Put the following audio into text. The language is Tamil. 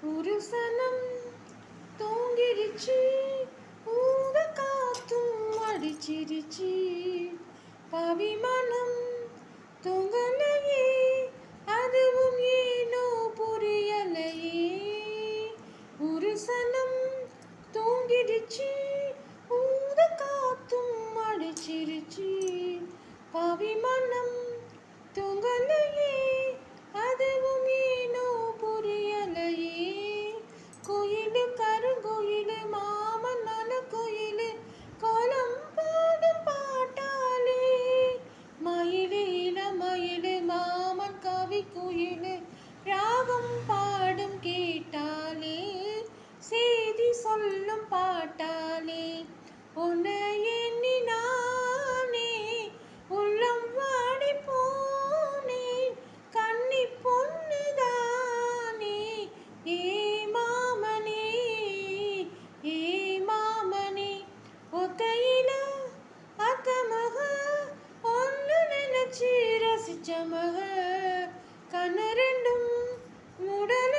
ஒரு சனம் தூங்கிருச்சு, ஊத காத்தும் அடிச்சிருச்சு. பவிமனம் தூங்கலையே, அதுவும் ஏனோ புரியலையே. ஒரு சனம் தூங்கிருச்சு, ஊத காத்தும் அடிச்சிருச்சு. பவிமனம் தூங்கலையே, அதுவும் ஏனோ புரியலையே. கோயிலு கருங்கோயிலு மாமன் மன கோயிலு கோலம் போடும் பாட்டாலே. மயிலு இளமயிலு மாமன் கவி கோயிலு ராகம் பாடும் கேட்டாலே. செய்தி சொல்லும் பாட்டாலே. உன்னை எண்ணி நானே உள்ளம் வாடி போனேன், கன்னி பொண்ணுதானே. ஏ மாமனே, ஏ மாமனே, ஒத்தையில அத்த மக ஒன்னு நினைச்சு ரசிச்ச மக. கண்ணு ரெண்டும் மூடல